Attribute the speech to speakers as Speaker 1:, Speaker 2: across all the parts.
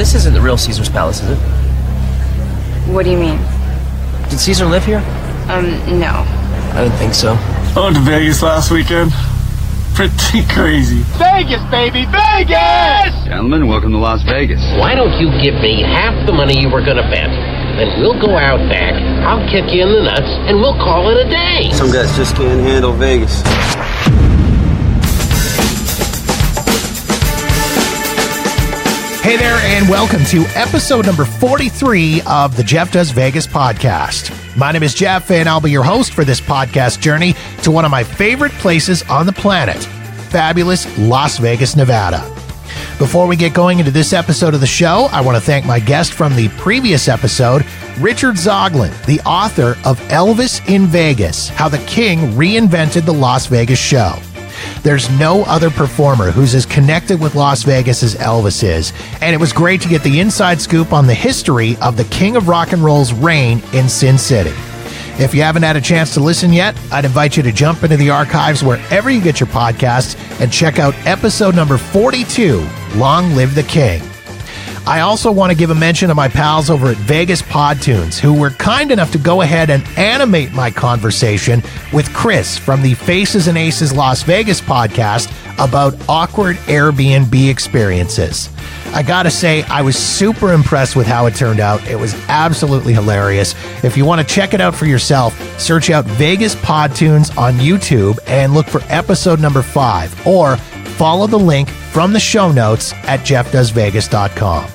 Speaker 1: This isn't the real Caesar's Palace, is it?
Speaker 2: What do you mean?
Speaker 1: Did Caesar live here?
Speaker 2: No.
Speaker 1: I didn't think so.
Speaker 3: I went to Vegas last weekend. Pretty crazy.
Speaker 4: Vegas, baby, Vegas!
Speaker 5: Gentlemen, welcome to Las Vegas.
Speaker 6: Why don't you give me half the money you were gonna bet? Then we'll go out back, I'll kick you in the nuts, and we'll call it a day.
Speaker 5: Some guys just can't handle Vegas.
Speaker 7: Hey there, and welcome to episode number 43 of the Jeff Does Vegas podcast. My name is Jeff, and I'll be your host for this podcast journey to one of my favorite places on the planet, fabulous Las Vegas, Nevada. Before we get going into this episode of the show, I want to thank my guest from the previous episode, Richard Zoglin, the author of Elvis in Vegas, How the King Reinvented the Las Vegas Show. There's no other performer who's as connected with Las Vegas as Elvis is, and it was great to get the inside scoop on the history of the King of Rock and Roll's reign in Sin City. If you haven't had a chance to listen yet, I'd invite you to jump into the archives wherever you get your podcasts and check out episode number 42, Long Live the King. I also want to give a mention to my pals over at Vegas Podtunes, who were kind enough to go ahead and animate my conversation with Chris from the Faces and Aces Las Vegas podcast about awkward Airbnb experiences. I gotta say, I was super impressed with how it turned out. It was absolutely hilarious. If you want to check it out for yourself, search out Vegas Podtunes on YouTube and look for episode number 5, or follow the link from the show notes at jeffdoesvegas.com.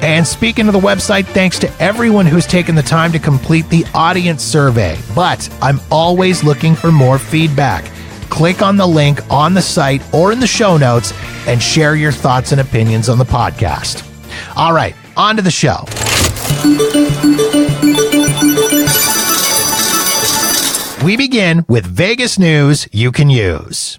Speaker 7: And speaking of the website, thanks to everyone who's taken the time to complete the audience survey. But I'm always looking for more feedback. Click on the link on the site or in the show notes and share your thoughts and opinions on the podcast. All right, on to the show. We begin with Vegas news you can use.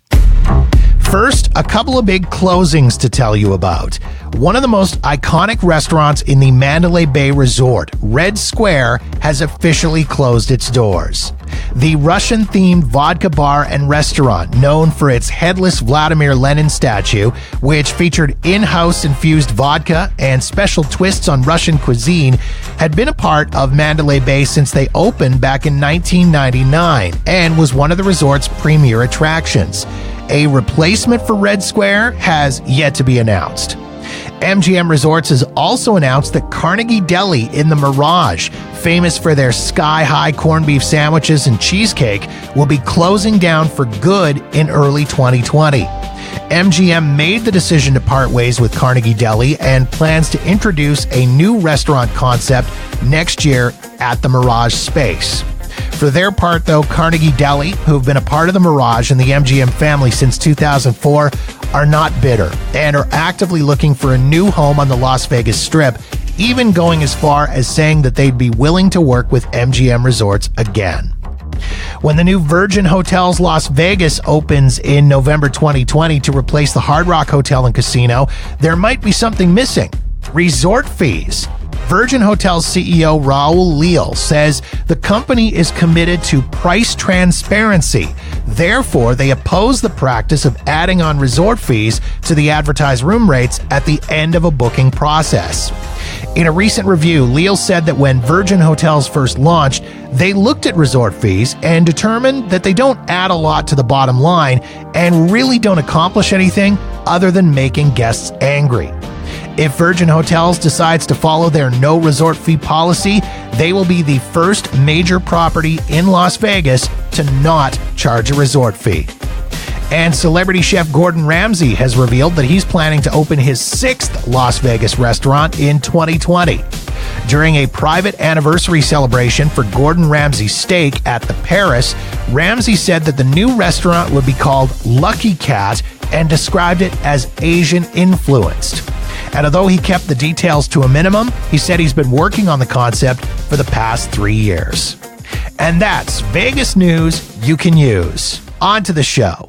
Speaker 7: First, a couple of big closings to tell you about. One of the most iconic restaurants in the Mandalay Bay Resort, Red Square, has officially closed its doors. The Russian-themed vodka bar and restaurant, known for its headless Vladimir Lenin statue, which featured in-house infused vodka and special twists on Russian cuisine, had been a part of Mandalay Bay since they opened back in 1999 and was one of the resort's premier attractions. A replacement for Red Square has yet to be announced. MGM Resorts has also announced that Carnegie Deli in the Mirage, famous for their sky-high corned beef sandwiches and cheesecake, will be closing down for good in early 2020. MGM made the decision to part ways with Carnegie Deli and plans to introduce a new restaurant concept next year at the Mirage space. For their part, though, Carnegie Deli, who have been a part of the Mirage and the MGM family since 2004, are not bitter and are actively looking for a new home on the Las Vegas Strip, even going as far as saying that they'd be willing to work with MGM Resorts again. When the new Virgin Hotels Las Vegas opens in November 2020 to replace the Hard Rock Hotel and Casino, there might be something missing: resort fees. Virgin Hotels CEO Raul Leal says the company is committed to price transparency. Therefore, they oppose the practice of adding on resort fees to the advertised room rates at the end of a booking process. In a recent review, Leal said that when Virgin Hotels first launched, they looked at resort fees and determined that they don't add a lot to the bottom line and really don't accomplish anything other than making guests angry. If Virgin Hotels decides to follow their no resort fee policy, they will be the first major property in Las Vegas to not charge a resort fee. And celebrity chef Gordon Ramsay has revealed that he's planning to open his 6th Las Vegas restaurant in 2020. During a private anniversary celebration for Gordon Ramsay's steak at the Paris, Ramsay said that the new restaurant would be called Lucky Cat and described it as Asian influenced. And although he kept the details to a minimum, he said he's been working on the concept for the past 3 years. And that's Vegas news you can use. On to the show.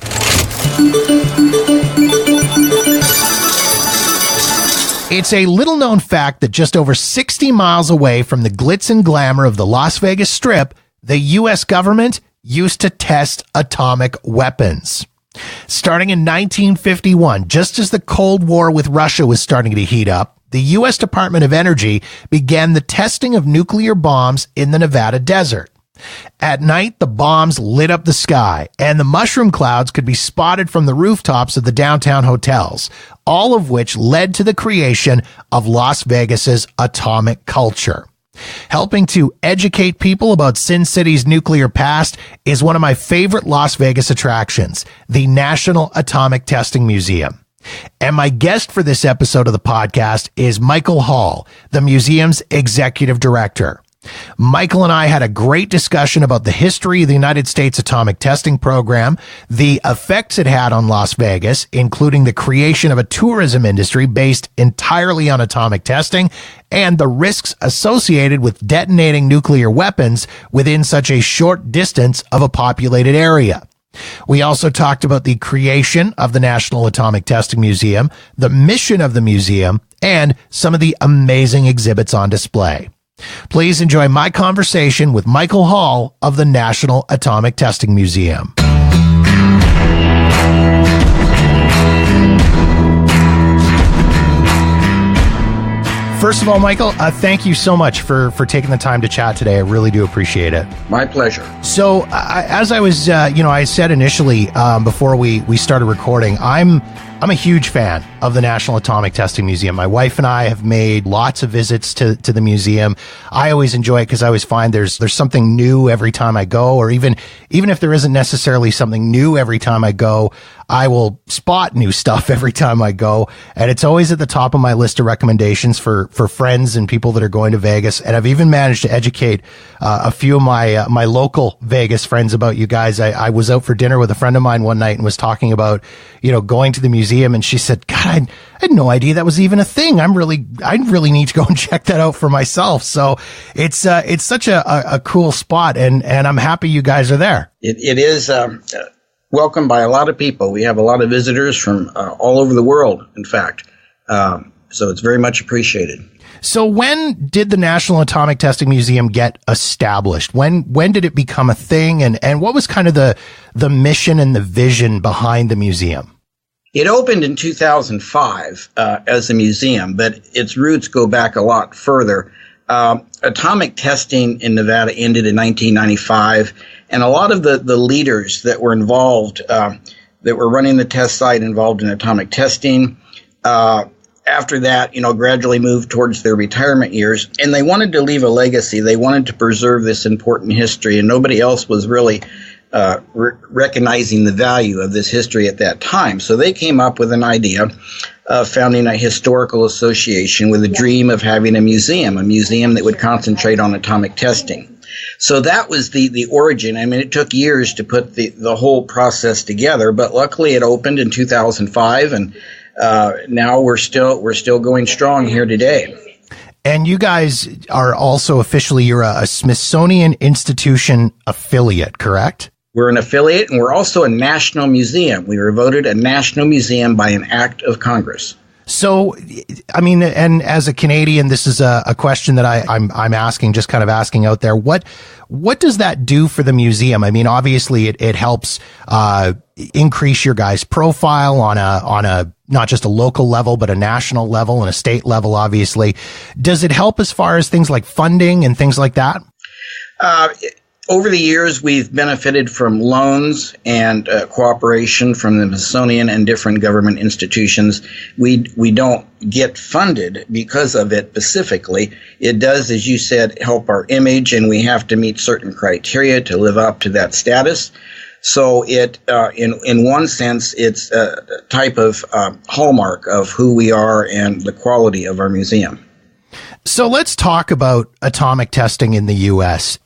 Speaker 7: It's a little-known fact that just over 60 miles away from the glitz and glamour of the Las Vegas Strip, the U.S. government used to test atomic weapons. Starting in 1951, just as the Cold War with Russia was starting to heat up, the U.S. Department of Energy began the testing of nuclear bombs in the Nevada desert. At night, the bombs lit up the sky, and the mushroom clouds could be spotted from the rooftops of the downtown hotels, all of which led to the creation of Las Vegas's atomic culture. Helping to educate people about Sin City's nuclear past is one of my favorite Las Vegas attractions, the National Atomic Testing Museum. And my guest for this episode of the podcast is Michael Hall, the museum's executive director. Michael and I had a great discussion about the history of the United States Atomic Testing Program, the effects it had on Las Vegas, including the creation of a tourism industry based entirely on atomic testing, and the risks associated with detonating nuclear weapons within such a short distance of a populated area. We also talked about the creation of the National Atomic Testing Museum, the mission of the museum, and some of the amazing exhibits on display. Please enjoy my conversation with Michael Hall of the National Atomic Testing Museum. First of all, Michael, thank you so much for taking the time to chat today. I really do appreciate it.
Speaker 8: My pleasure.
Speaker 7: So, as I was, I said initially before we started recording, I'm a huge fan of the National Atomic Testing Museum. My wife and I have made lots of visits to the museum. I always enjoy it because I always find there's something new every time I go, or even if there isn't necessarily something new every time I go, I will spot new stuff every time I go. And it's always at the top of my list of recommendations for friends and people that are going to Vegas. And I've even managed to educate a few of my local Vegas friends about you guys. I was out for dinner with a friend of mine one night and was talking about, going to the museum. And she said, God, I had no idea that was even a thing. I really need to go and check that out for myself. So it's such a cool spot, and I'm happy you guys are there.
Speaker 8: It is welcomed by a lot of people. We have a lot of visitors from all over the world, in fact. So it's very much appreciated.
Speaker 7: So when did the National Atomic Testing Museum get established? When did it become a thing? And what was kind of the mission and the vision behind the museum?
Speaker 8: It opened in 2005 as a museum, but its roots go back a lot further. Atomic testing in Nevada ended in 1995, and a lot of the leaders that were involved, that were running the test site involved in atomic testing, after that, gradually moved towards their retirement years, and they wanted to leave a legacy. They wanted to preserve this important history, and nobody else was really recognizing the value of this history at that time. So they came up with an idea of founding a historical association with a dream of having a museum that would concentrate on atomic testing. So that was the origin. I mean, it took years to put the whole process together, but luckily it opened in 2005, and now we're still going strong here today.
Speaker 7: And you guys are also officially, you're a Smithsonian Institution affiliate, correct?
Speaker 8: We're an affiliate, and we're also a national museum. We were voted a national museum by an act of Congress.
Speaker 7: So, I mean, and as a Canadian, this is a question that I'm asking, just kind of asking out there. What does that do for the museum? I mean, obviously it helps increase your guys' profile on a not just a local level, but a national level and a state level, obviously. Does it help as far as things like funding and things like that?
Speaker 8: Over the years, we've benefited from loans and cooperation from the Smithsonian and different government institutions. We don't get funded because of it specifically. It does, as you said, help our image, and we have to meet certain criteria to live up to that status. So it, in one sense, it's a type of hallmark of who we are and the quality of our museum.
Speaker 7: So let's talk about atomic testing in the U.S.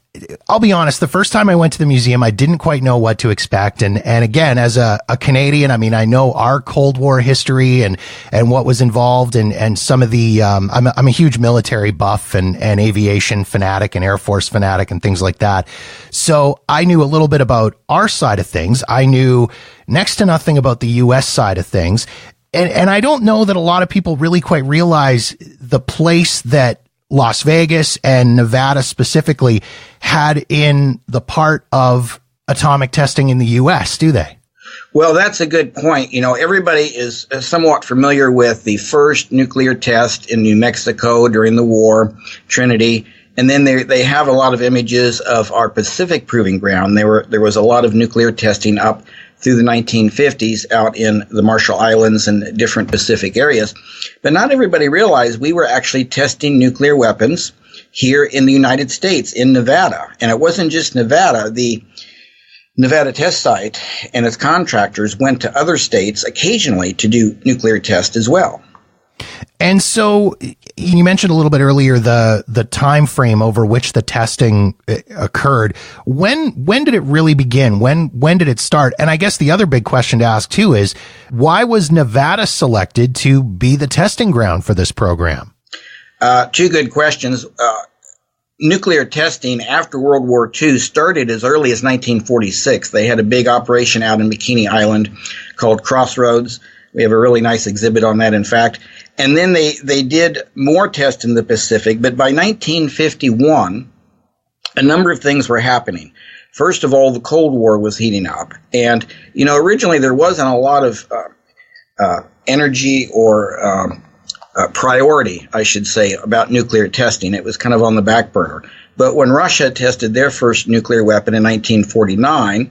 Speaker 7: I'll be honest, the first time I went to the museum, I didn't quite know what to expect. And again, as a Canadian, I mean, I know our Cold War history and what was involved and some of the, I'm a huge military buff and aviation fanatic and Air Force fanatic and things like that. So I knew a little bit about our side of things. I knew next to nothing about the U.S. side of things. And I don't know that a lot of people really quite realize the place that Las Vegas and Nevada specifically had in the part of atomic testing in the U.S., do they?
Speaker 8: Well, that's a good point. You know, everybody is somewhat familiar with the first nuclear test in New Mexico during the war, Trinity. And then they have a lot of images of our Pacific proving ground. There was a lot of nuclear testing up through the 1950s out in the Marshall Islands and different Pacific areas. But not everybody realized we were actually testing nuclear weapons here in the United States, in Nevada. And it wasn't just Nevada. The Nevada test site and its contractors went to other states occasionally to do nuclear tests as well.
Speaker 7: And so you mentioned a little bit earlier the time frame over which the testing occurred. When did it really begin? When did it start? And I guess the other big question to ask too is, why was Nevada selected to be the testing ground for this program?
Speaker 8: Two good questions. Nuclear testing after World War II started as early as 1946. They had a big operation out in Bikini Island called Crossroads. We have a really nice exhibit on that, in fact. And then they did more tests in the Pacific. But by 1951, a number of things were happening. First of all, the Cold War was heating up. And, you know, originally there wasn't a lot of energy or priority, I should say, about nuclear testing. It was kind of on the back burner. But when Russia tested their first nuclear weapon in 1949,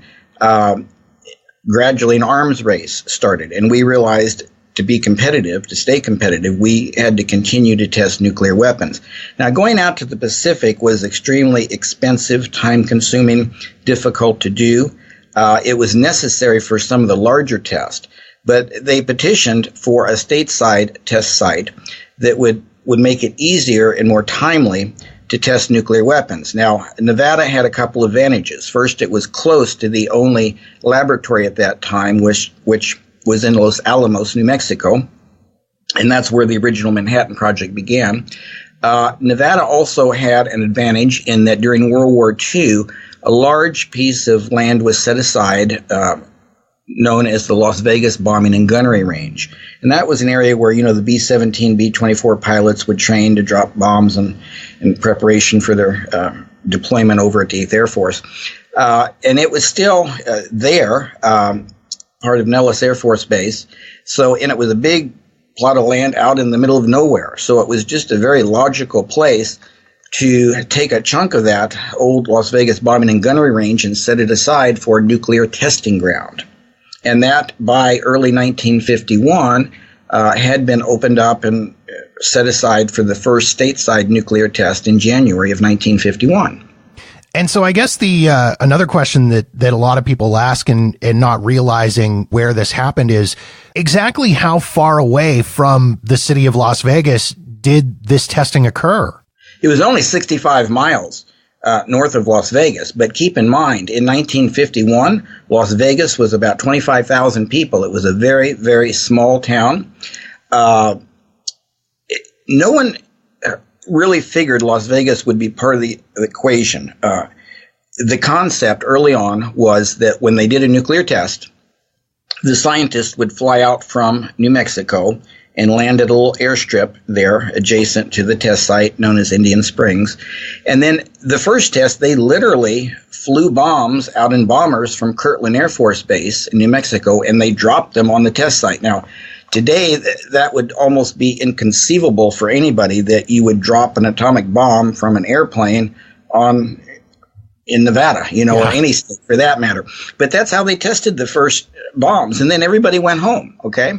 Speaker 8: gradually an arms race started. And we realized to be competitive, to stay competitive, we had to continue to test nuclear weapons. Now, going out to the Pacific was extremely expensive, time-consuming, difficult to do. It was necessary for some of the larger tests. But they petitioned for a stateside test site that would make it easier and more timely to test nuclear weapons. Now, Nevada had a couple advantages. First, it was close to the only laboratory at that time, which was in Los Alamos, New Mexico, and that's where the original Manhattan Project began. Nevada also had an advantage in that during World War II, a large piece of land was set aside, known as the Las Vegas Bombing and Gunnery Range. And that was an area where, you know, the B-17, B-24 pilots would train to drop bombs in preparation for their deployment over at the 8th Air Force. And it was still there, part of Nellis Air Force Base. So, and it was a big plot of land out in the middle of nowhere. So it was just a very logical place to take a chunk of that old Las Vegas Bombing and Gunnery Range and set it aside for nuclear testing ground. And that, by early 1951, had been opened up and set aside for the first stateside nuclear test in January of 1951.
Speaker 7: And so I guess the another question that a lot of people ask and not realizing where this happened is exactly how far away from the city of Las Vegas did this testing occur?
Speaker 8: It was only 65 miles. North of Las Vegas. But keep in mind, in 1951, Las Vegas was about 25,000 people. It was a very, very small town. No one really figured Las Vegas would be part of the equation. The concept early on was that when they did a nuclear test, the scientists would fly out from New Mexico and land at a little airstrip there adjacent to the test site known as Indian Springs. And then the first test, they literally flew bombs out in bombers from Kirtland Air Force Base in New Mexico, and they dropped them on the test site. Now, today, that would almost be inconceivable for anybody that you would drop an atomic bomb from an airplane in Nevada, you know, or any state for that matter. But that's how they tested the first bombs, and then everybody went home, okay?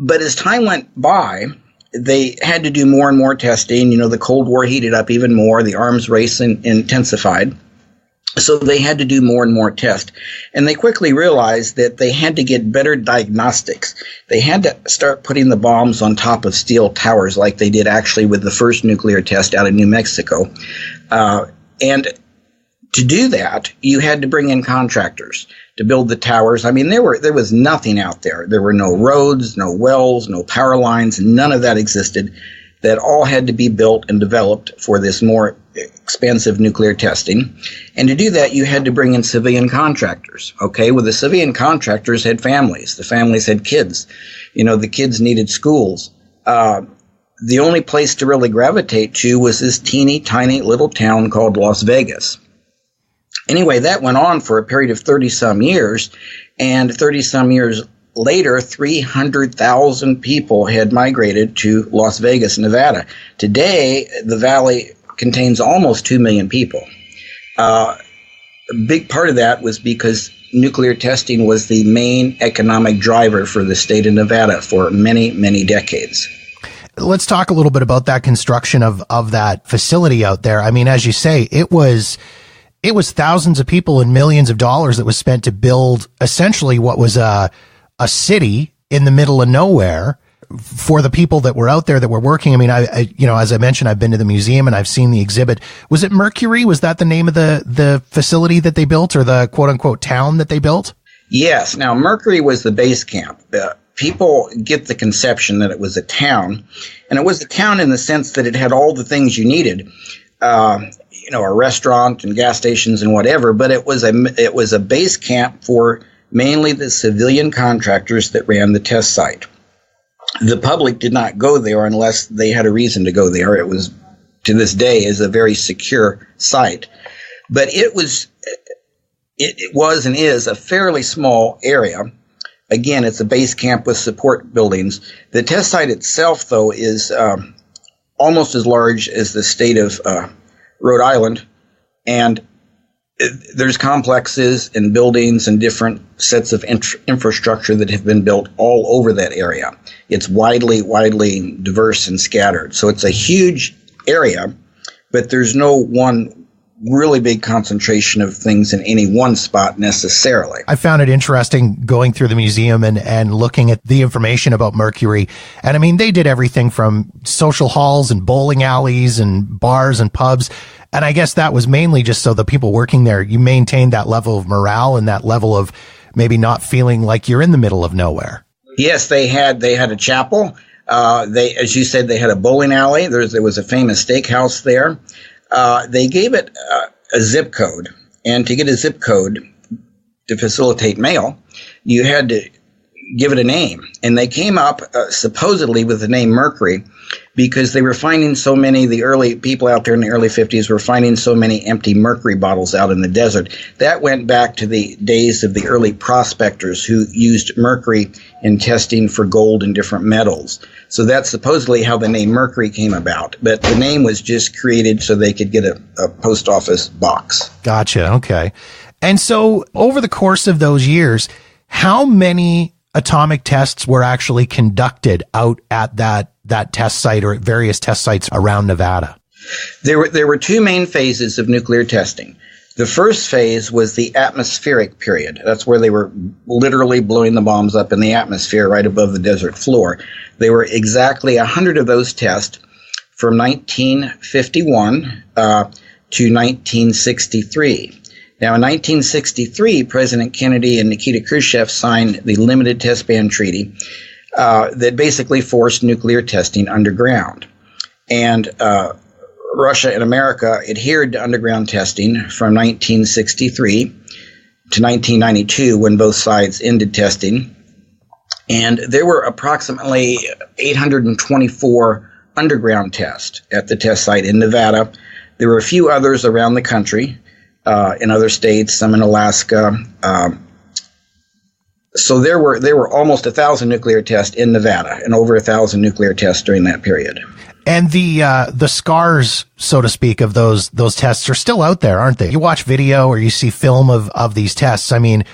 Speaker 8: But as time went by, they had to do more and more testing. You know, the Cold War heated up even more. The arms race intensified. So they had to do more and more tests. And they quickly realized that they had to get better diagnostics. They had to start putting the bombs on top of steel towers like they did actually with the first nuclear test out of New Mexico. And to do that, you had to bring in contractors to build the towers. I mean, there was nothing out there. There were no roads, no wells, no power lines. None of that existed. That all had to be built and developed for this more expensive nuclear testing. And to do that, you had to bring in civilian contractors. Okay, well, the civilian contractors had families. The families had kids. You know, the kids needed schools. The only place to really gravitate to was this teeny tiny little town called Las Vegas. Anyway, that went on for a period of 30-some years, and 30-some years later, 300,000 people had migrated to Las Vegas, Nevada. Today, the valley contains almost 2 million people. A big part of that was because nuclear testing was the main economic driver for the state of Nevada for many, many decades.
Speaker 7: Let's talk a little bit about that construction of that facility out there. I mean, as you say, it was thousands of people and millions of dollars that was spent to build essentially what was a city in the middle of nowhere for the people that were out there that were working. I mean, I as I mentioned, I've been to the museum and I've seen the exhibit. Was it Mercury? Was that the name of the facility that they built, or the quote unquote town that they built?
Speaker 8: Yes. Now, Mercury was the base camp. People get the conception that it was a town, and it was a town in the sense that it had all the things you needed. A restaurant and gas stations and whatever, but it was a base camp for mainly the civilian contractors that ran the test site. The public did not go there unless they had a reason to go there. It was, to this day, is a very secure site. But it was and is a fairly small area. Again, it's a base camp with support buildings. The test site itself, though, is almost as large as the state of Rhode Island, and there's complexes and buildings and different sets of infrastructure that have been built all over that area. It's widely diverse and scattered. So it's a huge area, but there's no one really big concentration of things in any one spot necessarily.
Speaker 7: I found it interesting going through the museum and looking at the information about Mercury. And I mean, they did everything from social halls and bowling alleys and bars and pubs. And I guess that was mainly just so the people working there, you maintained that level of morale and that level of maybe not feeling like you're in the middle of nowhere.
Speaker 8: Yes, they had a chapel. As you said, they had a bowling alley. There was a famous steakhouse there. They gave it a zip code, and to get a zip code to facilitate mail, you had to give it a name. And they came up supposedly with the name Mercury because they were finding so many, the early people out there in the early 50s were finding so many empty mercury bottles out in the desert. That went back to the days of the early prospectors who used mercury in testing for gold and different metals. So that's supposedly how the name Mercury came about. But the name was just created so they could get a post office box.
Speaker 7: Gotcha. Okay. And so over the course of those years, how many atomic tests were actually conducted out at that test site or at various test sites around Nevada?
Speaker 8: There were two main phases of nuclear testing. The first phase was the atmospheric period. That's where they were literally blowing the bombs up in the atmosphere right above the desert floor. There were exactly 100 of those tests from 1951 to 1963. Now, in 1963, President Kennedy and Nikita Khrushchev signed the Limited Test Ban Treaty that basically forced nuclear testing underground. And Russia and America adhered to underground testing from 1963 to 1992 when both sides ended testing. And there were approximately 824 underground tests at the test site in Nevada. There were a few others around the country, in other states, some in Alaska. So there were almost 1,000 nuclear tests in Nevada and over 1,000 nuclear tests during that period.
Speaker 7: And the scars, so to speak, of those tests are still out there, aren't they? You watch video or you see film of these tests. I mean,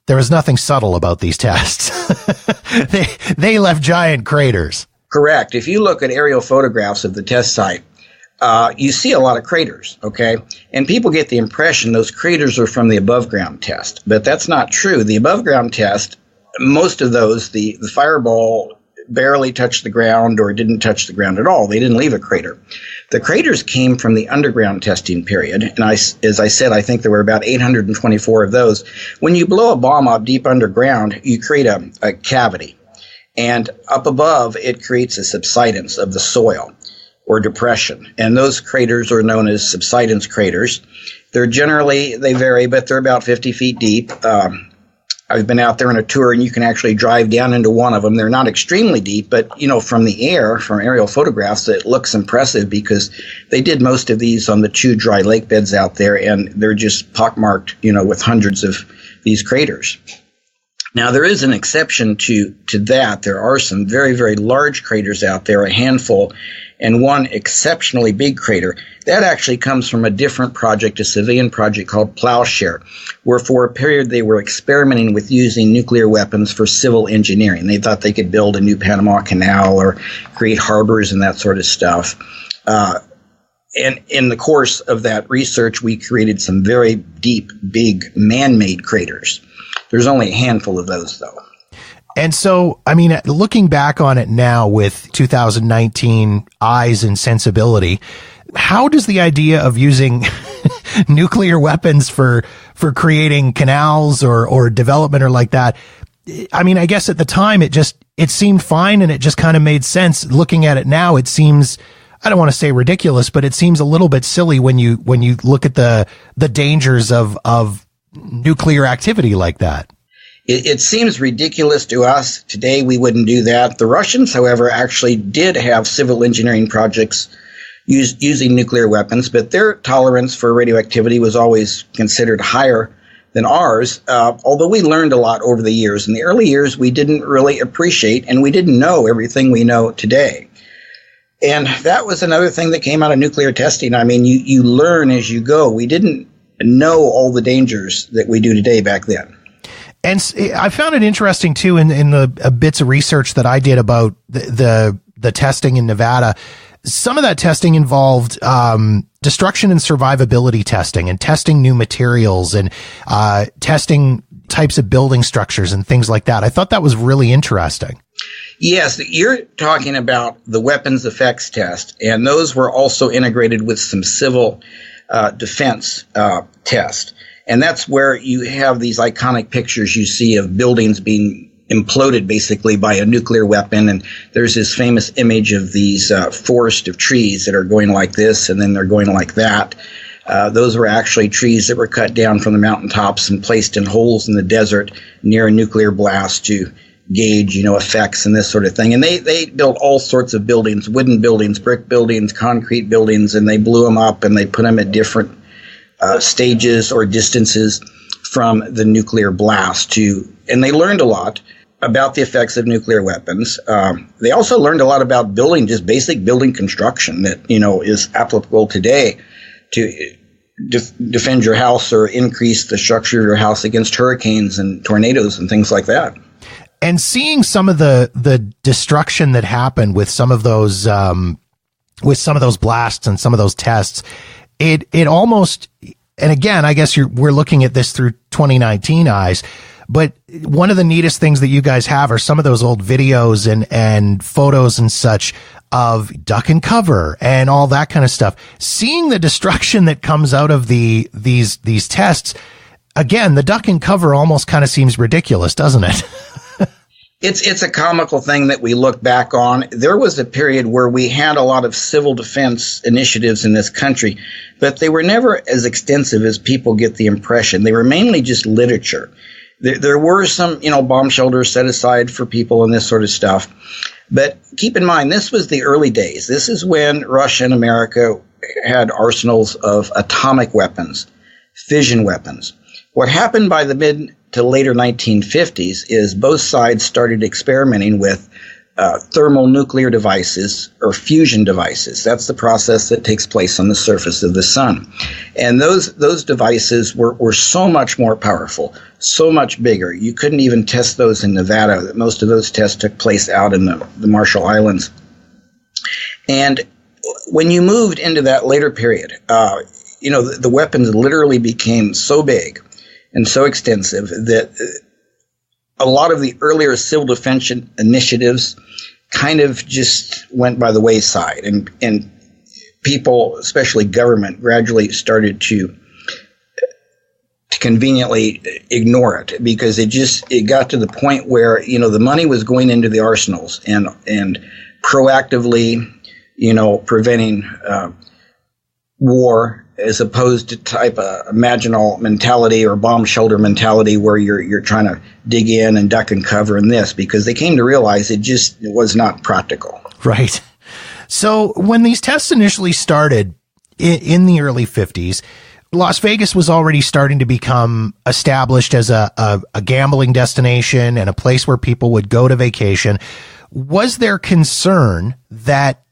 Speaker 7: there was nothing subtle about these tests. They left giant craters.
Speaker 8: Correct. If you look at aerial photographs of the test site, you see a lot of craters, okay? And people get the impression those craters are from the above-ground test, but that's not true. The above-ground test, most of those, the fireball barely touched the ground or didn't touch the ground at all. They didn't leave a crater. The craters came from the underground testing period, and as I said, I think there were about 824 of those. When you blow a bomb up deep underground, you create a cavity, and up above, it creates a subsidence of the soil or depression, and those craters are known as subsidence craters. They're generally, they vary, but they're about 50 feet deep. I've been out there on a tour, and you can actually drive down into one of them. They're not extremely deep, but, from the air, from aerial photographs, it looks impressive because they did most of these on the 2 dry lake beds out there, and they're just pockmarked, with hundreds of these craters. Now, there is an exception to that. There are some very, very large craters out there, a handful, and one exceptionally big crater. That actually comes from a different project, a civilian project called Plowshare, where for a period they were experimenting with using nuclear weapons for civil engineering. They thought they could build a new Panama Canal or create harbors and that sort of stuff. And in the course of that research, we created some very deep, big, man-made craters. There's only a handful of those, though.
Speaker 7: And so, looking back on it now with 2019 eyes and sensibility, how does the idea of using nuclear weapons for creating canals or development or like that, I guess at the time it seemed fine and it just kind of made sense. Looking at it now, it seems, I don't want to say ridiculous, but it seems a little bit silly when you look at the dangers of nuclear activity like that.
Speaker 8: It seems ridiculous to us. Today, we wouldn't do that. The Russians, however, actually did have civil engineering projects using nuclear weapons, but their tolerance for radioactivity was always considered higher than ours, although we learned a lot over the years. In the early years, we didn't really appreciate, and we didn't know everything we know today. And that was another thing that came out of nuclear testing. You learn as you go. We didn't know all the dangers that we do today back then.
Speaker 7: And I found it interesting too in the bits of research that I did about the testing in Nevada. Some of that testing involved destruction and survivability testing and testing new materials and testing types of building structures and things like that. I thought that was really interesting.
Speaker 8: Yes, you're talking about the weapons effects test, and those were also integrated with some civil defense test. And that's where you have these iconic pictures you see of buildings being imploded basically by a nuclear weapon. And there's this famous image of these forest of trees that are going like this and then they're going like that. Those were actually trees that were cut down from the mountaintops and placed in holes in the desert near a nuclear blast to gauge, effects and this sort of thing. And they built all sorts of buildings, wooden buildings, brick buildings, concrete buildings, and they blew them up and they put them at different stages or distances from the nuclear blast and they learned a lot about the effects of nuclear weapons. They also learned a lot about building, just basic building construction that, is applicable today to defend your house or increase the structure of your house against hurricanes and tornadoes and things like that.
Speaker 7: And seeing some of the destruction that happened with some of those blasts and some of those tests, it almost, and again, I guess we're looking at this through 2019 eyes, but one of the neatest things that you guys have are some of those old videos and photos and such of duck and cover and all that kind of stuff. Seeing the destruction that comes out of these tests, again, the duck and cover almost kind of seems ridiculous, doesn't it?
Speaker 8: It's a comical thing that we look back on. There was a period where we had a lot of civil defense initiatives in this country, but they were never as extensive as people get the impression. They were mainly just literature. There were some, bomb shelters set aside for people and this sort of stuff. But keep in mind, this was the early days. This is when Russia and America had arsenals of atomic weapons, fission weapons. What happened by the mid to later 1950s is both sides started experimenting with thermonuclear devices or fusion devices. That's the process that takes place on the surface of the sun. And those devices were so much more powerful, so much bigger. You couldn't even test those in Nevada. Most of those tests took place out in the Marshall Islands. And when you moved into that later period, the weapons literally became so big and so extensive that a lot of the earlier civil defense initiatives kind of just went by the wayside, and people, especially government, gradually started to conveniently ignore it because it got to the point where the money was going into the arsenals and proactively preventing war as opposed to type of imaginal mentality or bomb shelter mentality where you're trying to dig in and duck and cover in this, because they came to realize it was not practical.
Speaker 7: Right. So when these tests initially started in the early 50s, Las Vegas was already starting to become established as a gambling destination and a place where people would go to vacation. Was there concern that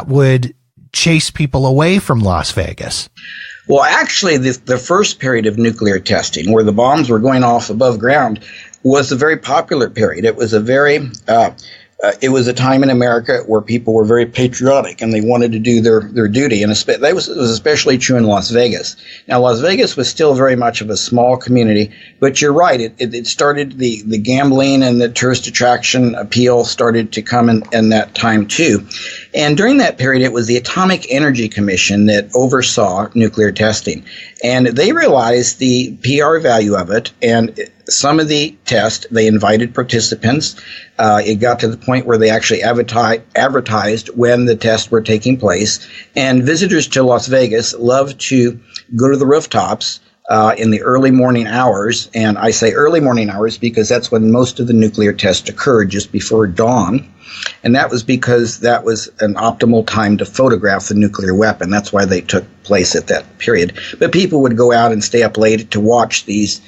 Speaker 7: would chase people away from Las Vegas?
Speaker 8: Well, actually, the first period of nuclear testing, where the bombs were going off above ground, was a very popular period. It was it was a time in America where people were very patriotic and they wanted to do their duty. And it was especially true in Las Vegas. Now, Las Vegas was still very much of a small community, but you're right. It started the gambling and the tourist attraction appeal started to come in that time too. And during that period, it was the Atomic Energy Commission that oversaw nuclear testing. And they realized the PR value of it. And some of the tests, they invited participants. It got to the point where they actually advertised when the tests were taking place. And visitors to Las Vegas loved to go to the rooftops in the early morning hours. And I say early morning hours because that's when most of the nuclear tests occurred, just before dawn. And that was because that was an optimal time to photograph the nuclear weapon. That's why they took place at that period. But people would go out and stay up late to watch these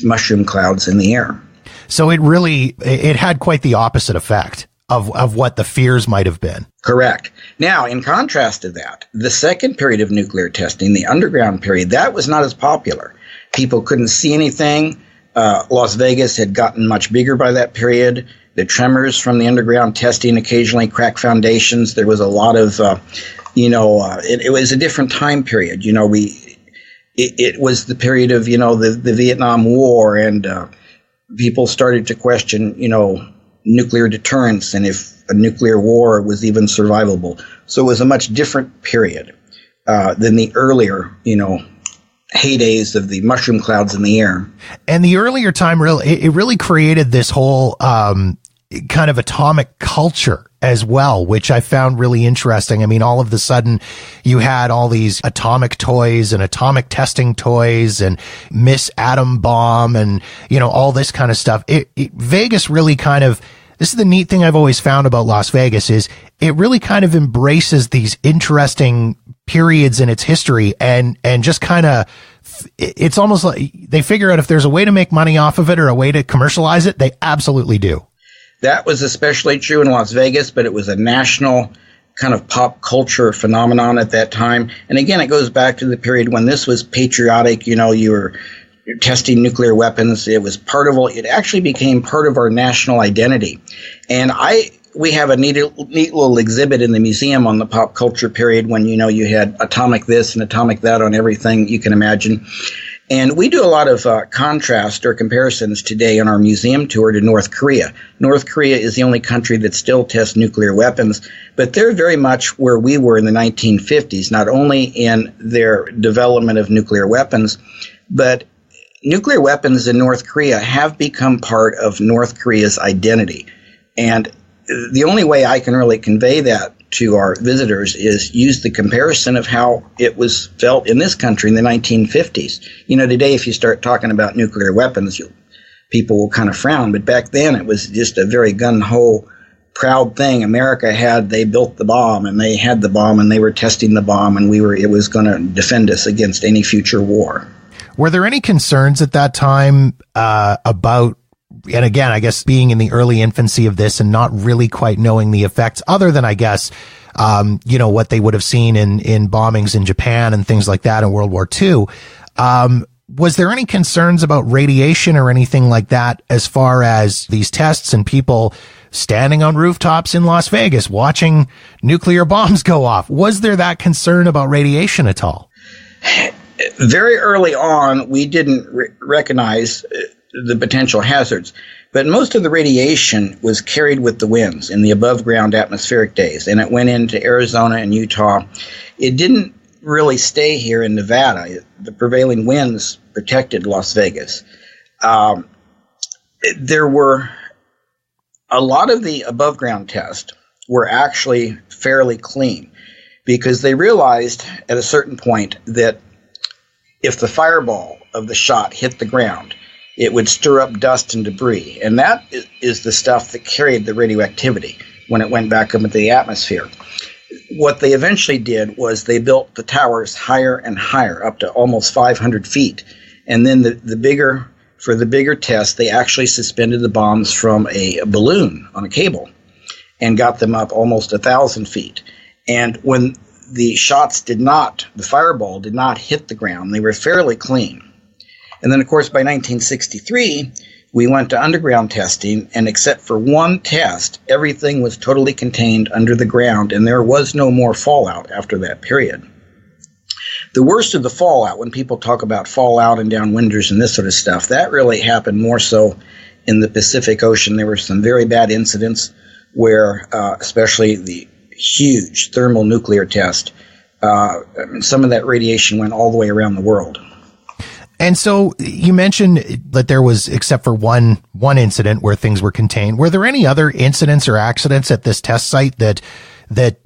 Speaker 8: mushroom clouds in the air.
Speaker 7: So it had quite the opposite effect of what the fears might have been.
Speaker 8: Correct. Now, in contrast to that, the second period of nuclear testing, the underground period, that was not as popular. People couldn't see anything. Las Vegas had gotten much bigger by that period. The tremors from the underground testing occasionally cracked foundations. There was a lot of, it was a different time period. It was the period of, the Vietnam War, and people started to question, nuclear deterrence and if a nuclear war was even survivable. So it was a much different period than the earlier, heydays of the mushroom clouds in the air.
Speaker 7: And the earlier time really created this whole kind of atomic culture as well, which I found really interesting. I mean, all of a sudden you had all these atomic toys and atomic testing toys and Miss Atom Bomb and, all this kind of stuff. Vegas really this is the neat thing I've always found about Las Vegas is it really kind of embraces these interesting periods in its history and just kind of, it's almost like they figure out if there's a way to make money off of it or a way to commercialize it, they absolutely do.
Speaker 8: That was especially true in Las Vegas, but it was a national kind of pop culture phenomenon at that time. And again, it goes back to the period when this was patriotic. You're testing nuclear weapons. It actually became part of our national identity. And we have a neat little exhibit in the museum on the pop culture period when, you had atomic this and atomic that on everything you can imagine. And we do a lot of contrast or comparisons today in our museum tour to North Korea. North Korea is the only country that still tests nuclear weapons, but they're very much where we were in the 1950s, not only in their development of nuclear weapons, but nuclear weapons in North Korea have become part of North Korea's identity. And the only way I can really convey that to our visitors is use the comparison of how it was felt in this country in the 1950s. Today, if you start talking about nuclear weapons, people will kind of frown. But back then, it was just a very gung-ho, proud thing. They built the bomb, and they had the bomb, and they were testing the bomb, and it was going to defend us against any future war.
Speaker 7: Were there any concerns at that time about, and again, I guess being in the early infancy of this and not really quite knowing the effects other than, I guess, what they would have seen in bombings in Japan and things like that in World War II. Was there any concerns about radiation or anything like that as far as these tests and people standing on rooftops in Las Vegas watching nuclear bombs go off? Was there that concern about radiation at all?
Speaker 8: Very early on, we didn't recognize the potential hazards, but most of the radiation was carried with the winds in the above ground atmospheric days, and it went into Arizona and Utah. It didn't really stay here in Nevada. The prevailing winds protected Las Vegas. There were a lot of the above ground tests were actually fairly clean because they realized at a certain point that if the fireball of the shot hit the ground, it would stir up dust and debris. And that is the stuff that carried the radioactivity when it went back up into the atmosphere. What they eventually did was they built the towers higher and higher, up to almost 500 feet. And then for the bigger test, they actually suspended the bombs from a balloon on a cable and got them up almost 1,000 feet. And when the fireball did not hit the ground, they were fairly clean. And then, of course, by 1963, we went to underground testing, and except for one test, everything was totally contained under the ground, and there was no more fallout after that period. The worst of the fallout, when people talk about fallout and downwinders and this sort of stuff, that really happened more so in the Pacific Ocean. There were some very bad incidents where, especially the huge thermonuclear test, some of that radiation went all the way around the world.
Speaker 7: And so you mentioned that there was, except for one incident where things were contained, were there any other incidents or accidents at this test site that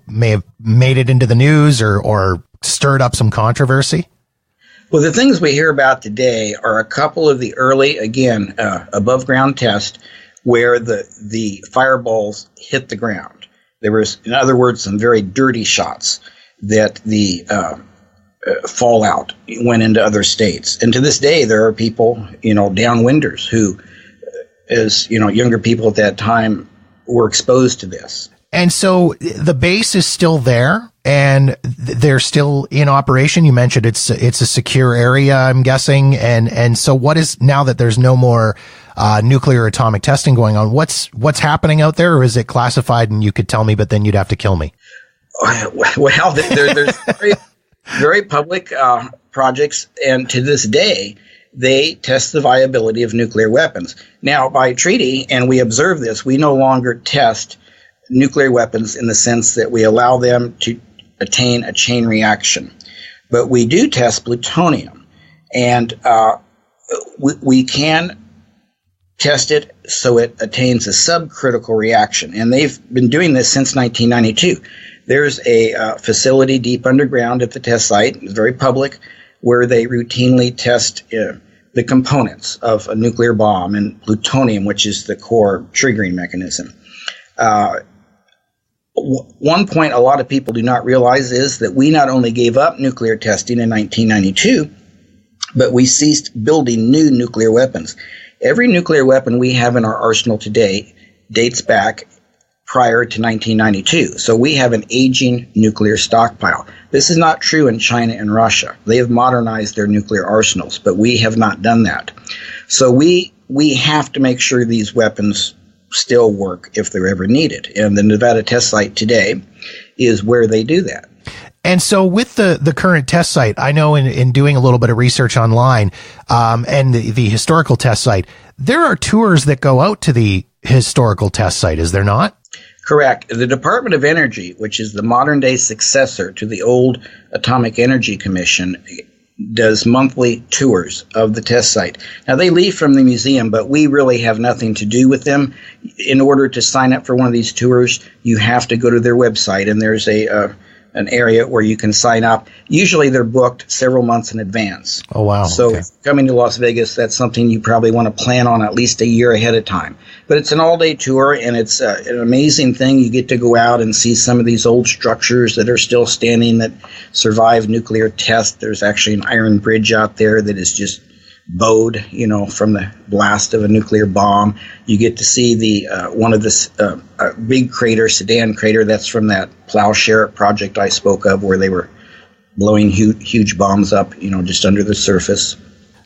Speaker 7: may have made it into the news or stirred up some controversy?
Speaker 8: Well, the things we hear about today are a couple of the early, again, above ground tests where the fireballs hit the ground. There was, in other words, some very dirty shots that the fallout went into other states. And to this day, there are people, downwinders who, as younger people at that time, were exposed to this.
Speaker 7: And so the base is still there and they're still in operation. You mentioned it's a secure area, I'm guessing. And so what is, now that there's no more nuclear atomic testing going on, what's happening out there, or is it classified and you could tell me, but then you'd have to kill me?
Speaker 8: Well, there's very public projects, and to this day, they test the viability of nuclear weapons. Now, by treaty, and we observe this, we no longer test nuclear weapons in the sense that we allow them to attain a chain reaction. But we do test plutonium, and we can test it so it attains a subcritical reaction. And they've been doing this since 1992. There's a facility deep underground at the test site, it's very public, where they routinely test the components of a nuclear bomb and plutonium, which is the core triggering mechanism. One point a lot of people do not realize is that we not only gave up nuclear testing in 1992, but we ceased building new nuclear weapons. Every nuclear weapon we have in our arsenal today dates back prior to 1992. So we have an aging nuclear stockpile. This is not true in China and Russia. They have modernized their nuclear arsenals, but we have not done that. So we have to make sure these weapons still work if they're ever needed. And the Nevada test site today is where they do that.
Speaker 7: And so with the current test site, I know in doing a little bit of research online, and the historical test site, there are tours that go out to the historical test site, is there not?
Speaker 8: Correct. The Department of Energy, which is the modern day successor to the old Atomic Energy Commission, does monthly tours of the test site. Now, they leave from the museum, but we really have nothing to do with them. In order to sign up for one of these tours, you have to go to their website, and there's an area where you can sign up. Usually they're booked several months in advance.
Speaker 7: Oh, wow.
Speaker 8: So
Speaker 7: okay.
Speaker 8: Coming to Las Vegas, that's something you probably want to plan on at least a year ahead of time. But it's an all-day tour, and it's an amazing thing. You get to go out and see some of these old structures that are still standing that survived nuclear tests. There's actually an iron bridge out there that is just bowed, from the blast of a nuclear bomb. You get to see the one of this big crater, Sedan crater, that's from that Plowshare project I spoke of, where they were blowing huge bombs up, just under the surface.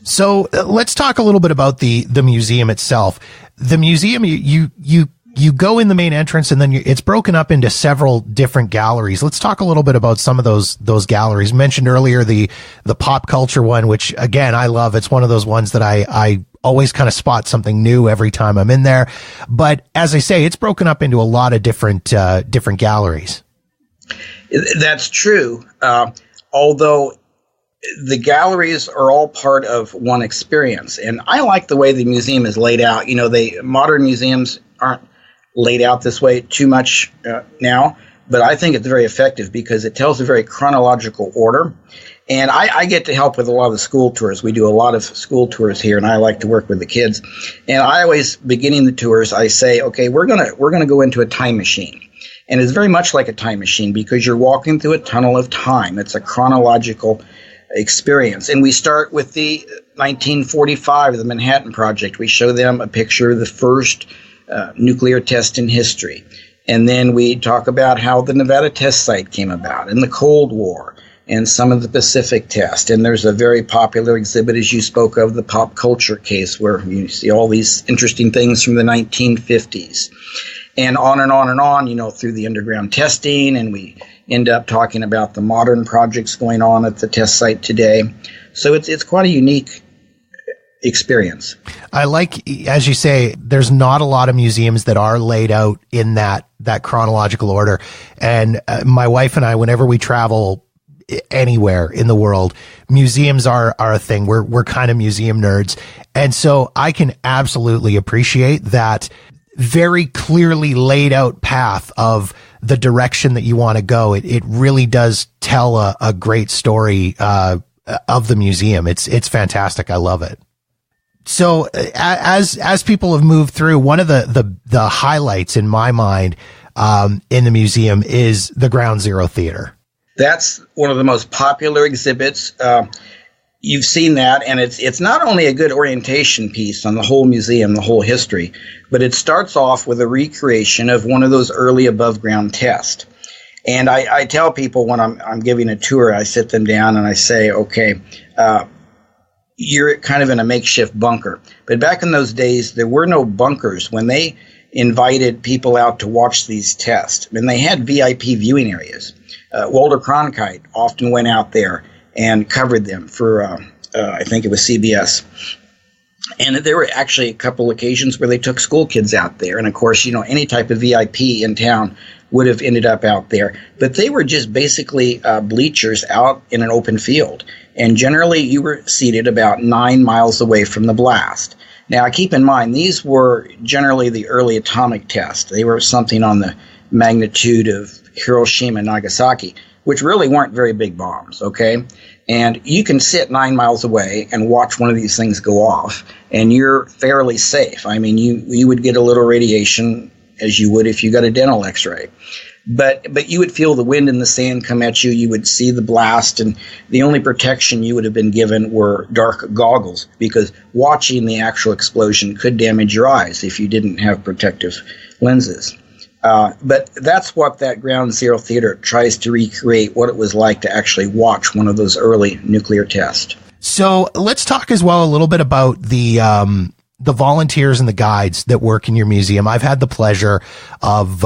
Speaker 7: So let's talk a little bit about the museum itself. The museum, you go in the main entrance, and then it's broken up into several different galleries. Let's talk a little bit about some of those galleries. Mentioned earlier the pop culture one, which again I love. It's one of those ones that I always kind of spot something new every time I'm in there. But as I say, it's broken up into a lot of different galleries.
Speaker 8: That's true. Although the galleries are all part of one experience, and I like the way the museum is laid out. Modern museums aren't laid out this way too much now, but I think it's very effective because it tells a very chronological order. And I get to help with a lot of the school tours. We do a lot of school tours here, and I like to work with the kids. And I always, beginning the tours, I say, okay, we're gonna go into a time machine. And it's very much like a time machine because you're walking through a tunnel of time. It's a chronological experience. And we start with the 1945, the Manhattan Project. We show them a picture of the first nuclear test in history. And then we talk about how the Nevada test site came about and the Cold War and some of the Pacific test. And there's a very popular exhibit, as you spoke of, the pop culture case, where you see all these interesting things from the 1950s. And on and on and on, through the underground testing. And we end up talking about the modern projects going on at the test site today. So it's quite a unique experience.
Speaker 7: I like, as you say, there's not a lot of museums that are laid out in that chronological order. And my wife and I, whenever we travel anywhere in the world, museums are a thing. We're kind of museum nerds. And so I can absolutely appreciate that very clearly laid out path of the direction that you want to go. It really does tell a great story of the museum. It's fantastic. I love it. So as people have moved through, one of the highlights in my mind in the museum is the Ground Zero Theater.
Speaker 8: That's one of the most popular exhibits. You've seen that, and it's not only a good orientation piece on the whole museum, the whole history, but it starts off with a recreation of one of those early above-ground tests. And I tell people when I'm giving a tour, I sit them down and I say, okay, you're kind of in a makeshift bunker. But back in those days, there were no bunkers when they invited people out to watch these tests. I mean, they had VIP viewing areas. Walter Cronkite often went out there and covered them for, I think it was CBS. And there were actually a couple occasions where they took school kids out there. And of course, any type of VIP in town would have ended up out there. But they were just basically bleachers out in an open field. And generally, you were seated about 9 miles away from the blast. Now, keep in mind, these were generally the early atomic tests. They were something on the magnitude of Hiroshima and Nagasaki, which really weren't very big bombs, okay? And you can sit 9 miles away and watch one of these things go off, and you're fairly safe. I mean, you would get a little radiation as you would if you got a dental x-ray. But you would feel the wind and the sand come at you. You would see the blast, and the only protection you would have been given were dark goggles, because watching the actual explosion could damage your eyes if you didn't have protective lenses. But that's what that Ground Zero Theater tries to recreate, what it was like to actually watch one of those early nuclear tests.
Speaker 7: So let's talk as well a little bit about the volunteers and the guides that work in your museum. I've had the pleasure of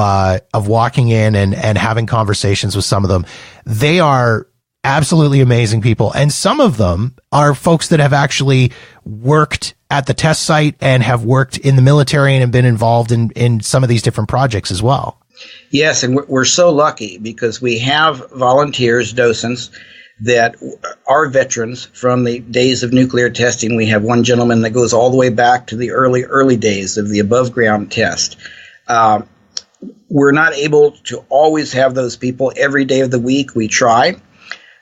Speaker 7: walking in and having conversations with some of them. They are absolutely amazing people. And some of them are folks that have actually worked at the test site and have worked in the military and have been involved in some of these different projects as well.
Speaker 8: Yes, and we're so lucky because we have volunteers, docents, that are veterans from the days of nuclear testing. We have one gentleman that goes all the way back to the early days of the above-ground test. We're not able to always have those people every day of the week. We try.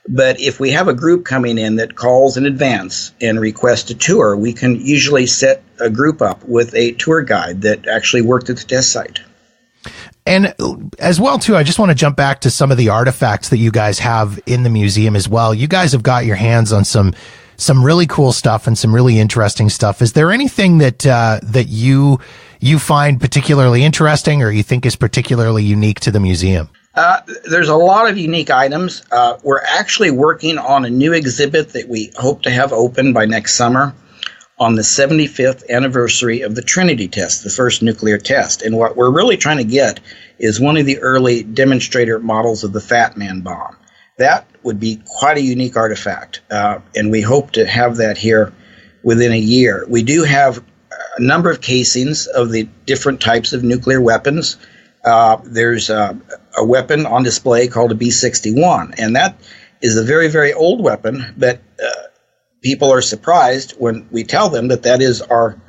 Speaker 8: But if we have a group coming in that calls in advance and requests a tour, we can usually set a group up with a tour guide that actually worked at the test site.
Speaker 7: And as well, too, I just want to jump back to some of the artifacts that you guys have in the museum as well. You guys have got your hands on some really cool stuff and some really interesting stuff. Is there anything that you find particularly interesting or you think is particularly unique to the museum?
Speaker 8: There's a lot of unique items. We're actually working on a new exhibit that we hope to have open by next summer on the 75th anniversary of the Trinity test, the first nuclear test. And what we're really trying to get is one of the early demonstrator models of the Fat Man bomb. That would be quite a unique artifact, and we hope to have that here within a year. We do have a number of casings of the different types of nuclear weapons. There's a weapon on display called a B-61, and that is a very, very old weapon, but people are surprised when we tell them that that is our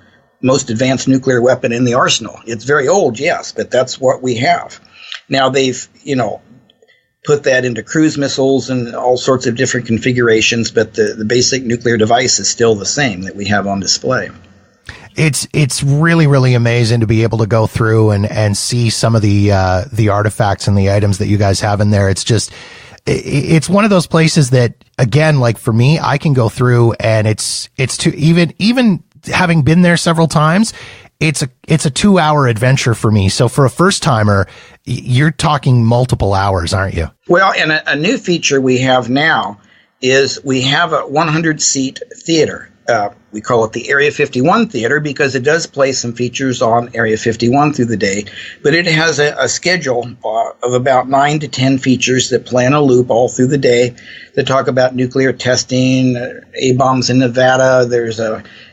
Speaker 8: most advanced nuclear weapon in the arsenal. It's very old, yes, but that's what we have. Now they've, put that into cruise missiles and all sorts of different configurations, but the basic nuclear device is still the same that we have on display.
Speaker 7: It's really, really amazing to be able to go through and see some of the artifacts and the items that you guys have in there. It's just, it's one of those places that, again, like for me, I can go through and it's to even having been there several times, it's a 2-hour adventure for me. So for a first timer, you're talking multiple hours, aren't you?
Speaker 8: Well, and a new feature we have now is we have a 100-seat theater. We call it the Area 51 Theater because it does play some features on Area 51 through the day, but it has a schedule of about 9 to 10 features that play in a loop all through the day that talk about nuclear testing, A-bombs in Nevada. There's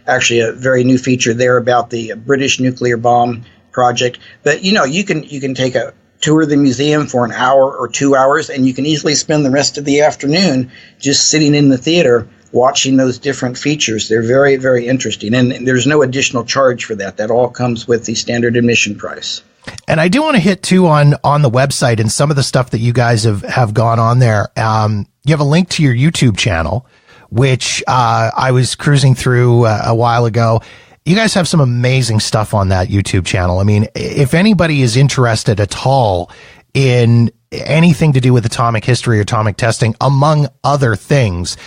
Speaker 8: actually a very new feature there about the British nuclear bomb project. But, you can take a tour of the museum for an hour or 2 hours, and you can easily spend the rest of the afternoon just sitting in the theater watching those different features. They're very, very interesting. And there's no additional charge for that. That all comes with the standard admission price.
Speaker 7: And I do want to hit too on the website and some of the stuff that you guys have gone on there. You have a link to your YouTube channel, which I was cruising through a while ago. You guys have some amazing stuff on that YouTube channel. I mean, if anybody is interested at all in anything to do with atomic history or atomic testing, among other things,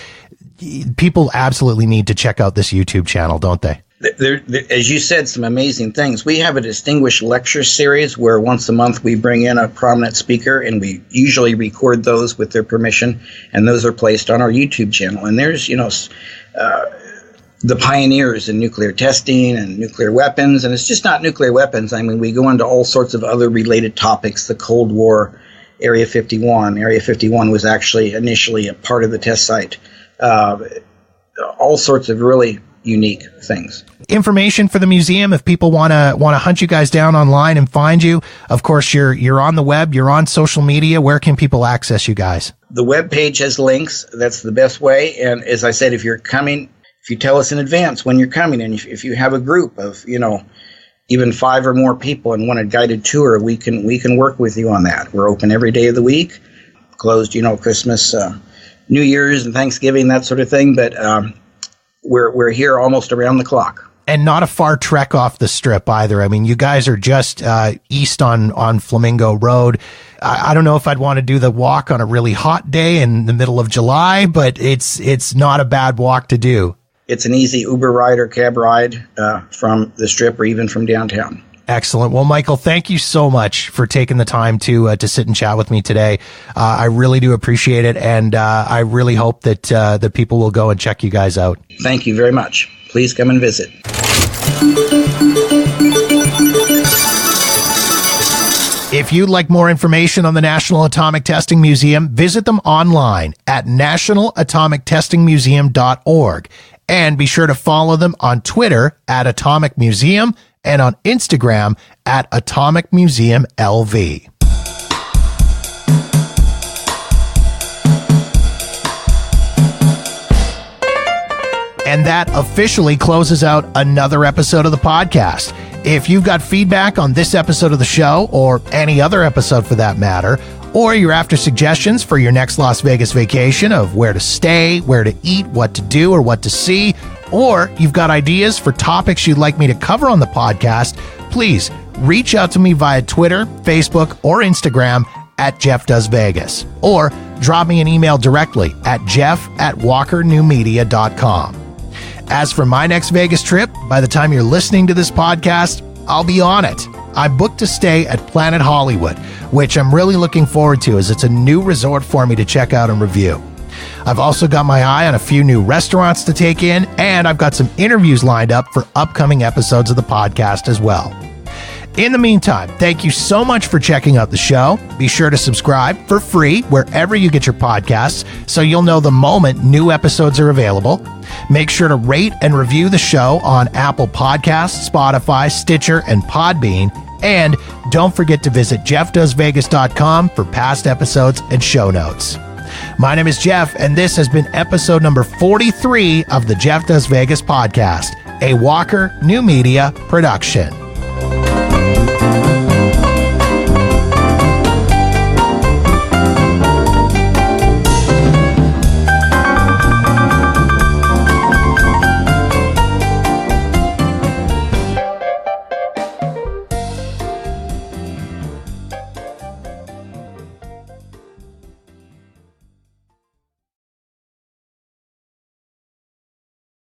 Speaker 7: people absolutely need to check out this YouTube channel, don't they?
Speaker 8: There, as you said, some amazing things. We have a distinguished lecture series where once a month we bring in a prominent speaker, and we usually record those with their permission, and those are placed on our YouTube channel. And there's, the pioneers in nuclear testing and nuclear weapons, and it's just not nuclear weapons. I mean, we go into all sorts of other related topics, the Cold War, Area 51. Area 51 was actually initially a part of the test site. All sorts of really unique things.
Speaker 7: Information for the museum if people want to hunt you guys down online and find you. Of course, you're on the web, you're on social media. Where can people access you guys?
Speaker 8: The web page has links. That's the best way. And as I said, if you're coming, if you tell us in advance when you're coming, and if you have a group of even 5 or more people and want a guided tour, we can work with you on that. We're open every day of the week. Closed, Christmas, New Year's and Thanksgiving, that sort of thing, but we're here almost around the clock.
Speaker 7: And not a far trek off the strip either. I mean, you guys are just east on Flamingo Road. I don't know if I'd want to do the walk on a really hot day in the middle of July, but it's not a bad walk to do.
Speaker 8: It's an easy Uber ride or cab ride from the strip or even from downtown.
Speaker 7: Excellent. Well, Michael, thank you so much for taking the time to sit and chat with me today. I really do appreciate it, and I really hope that people will go and check you guys out.
Speaker 8: Thank you very much. Please come and visit.
Speaker 7: If you'd like more information on the National Atomic Testing Museum, visit them online at nationalatomictestingmuseum.org, and be sure to follow them on Twitter at Atomic Museum and on Instagram at Atomic Museum LV. And that officially closes out another episode of the podcast. If you've got feedback on this episode of the show, or any other episode for that matter, or you're after suggestions for your next Las Vegas vacation of where to stay, where to eat, what to do, or what to see, or you've got ideas for topics you'd like me to cover on the podcast, please reach out to me via Twitter, Facebook, or Instagram at Jeff Does Vegas, or drop me an email directly at jeff@walkernewmedia.com. As for my next Vegas trip, by the time you're listening to this podcast, I'll be on it. I booked to stay at Planet Hollywood, which I'm really looking forward to as it's a new resort for me to check out and review. I've also got my eye on a few new restaurants to take in, and I've got some interviews lined up for upcoming episodes of the podcast as well. In the meantime, thank you so much for checking out the show. Be sure to subscribe for free wherever you get your podcasts so you'll know the moment new episodes are available. Make sure to rate and review the show on Apple Podcasts, Spotify, Stitcher, and Podbean. And don't forget to visit jeffdoesvegas.com for past episodes and show notes. My name is Jeff, and this has been episode number 43 of the Jeff Does Vegas podcast, a Walker New Media production.